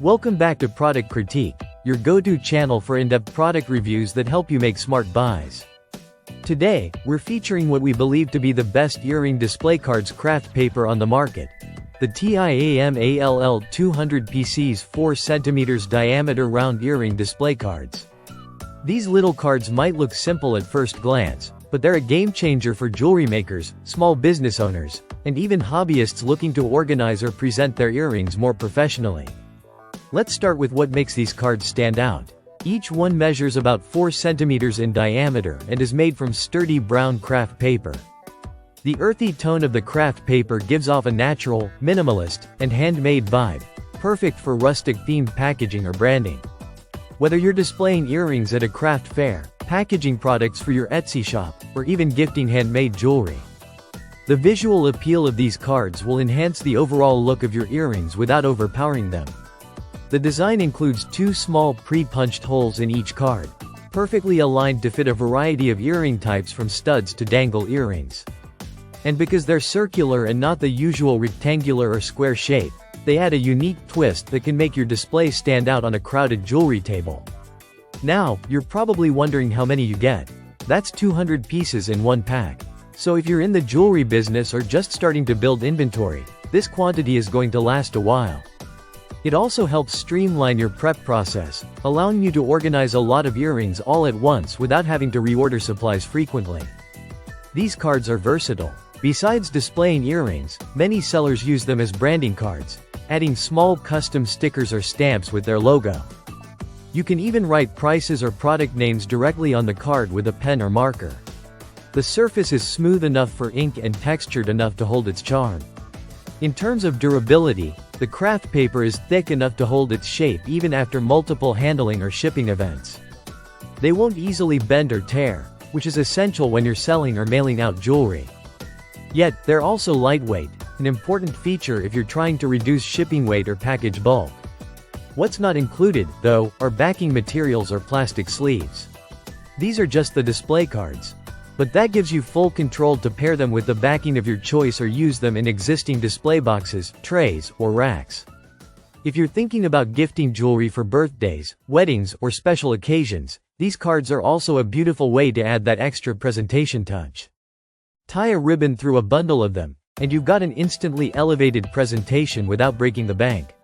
Welcome back to Product Critique, your go-to channel for in-depth product reviews that help you make smart buys. Today, we're featuring what we believe to be the best earring display cards Kraft paper on the market. The TIAMALL 200 PC's 4 cm diameter round earring display cards. These little cards might look simple at first glance, but they're a game changer for jewelry makers, small business owners, and even hobbyists looking to organize or present their earrings more professionally. Let's start with what makes these cards stand out. Each one measures about 4 cm in diameter and is made from sturdy brown Kraft paper. The earthy tone of the Kraft paper gives off a natural, minimalist, and handmade vibe, perfect for rustic-themed packaging or branding. Whether you're displaying earrings at a craft fair, packaging products for your Etsy shop, or even gifting handmade jewelry, the visual appeal of these cards will enhance the overall look of your earrings without overpowering them. The design includes 2 small pre-punched holes in each card, perfectly aligned to fit a variety of earring types from studs to dangle earrings. And because they're circular and not the usual rectangular or square shape, they add a unique twist that can make your display stand out on a crowded jewelry table. Now, you're probably wondering how many you get. That's 200 pieces in one pack. So if you're in the jewelry business or just starting to build inventory, this quantity is going to last a while. It also helps streamline your prep process, allowing you to organize a lot of earrings all at once without having to reorder supplies frequently. These cards are versatile. Besides displaying earrings, many sellers use them as branding cards, adding small custom stickers or stamps with their logo. You can even write prices or product names directly on the card with a pen or marker. The surface is smooth enough for ink and textured enough to hold its charm. In terms of durability, the Kraft paper is thick enough to hold its shape even after multiple handling or shipping events. They won't easily bend or tear, which is essential when you're selling or mailing out jewelry. Yet, they're also lightweight, an important feature if you're trying to reduce shipping weight or package bulk. What's not included, though, are backing materials or plastic sleeves. These are just the display cards. But that gives you full control to pair them with the backing of your choice or use them in existing display boxes, trays, or racks. If you're thinking about gifting jewelry for birthdays, weddings, or special occasions, these cards are also a beautiful way to add that extra presentation touch. Tie a ribbon through a bundle of them, and you've got an instantly elevated presentation without breaking the bank.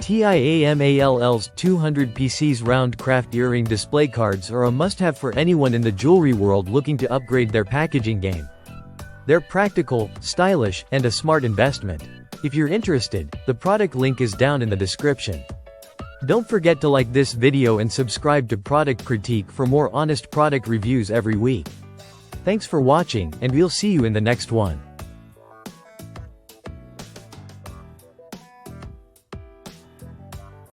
TIAMALL's 200 PC's round Kraft earring display cards are a must-have for anyone in the jewelry world looking to upgrade their packaging game. They're practical, stylish, and a smart investment. If you're interested, the product link is down in the description. Don't forget to like this video and subscribe to Product Critique for more honest product reviews every week. Thanks for watching, and we'll see you in the next one.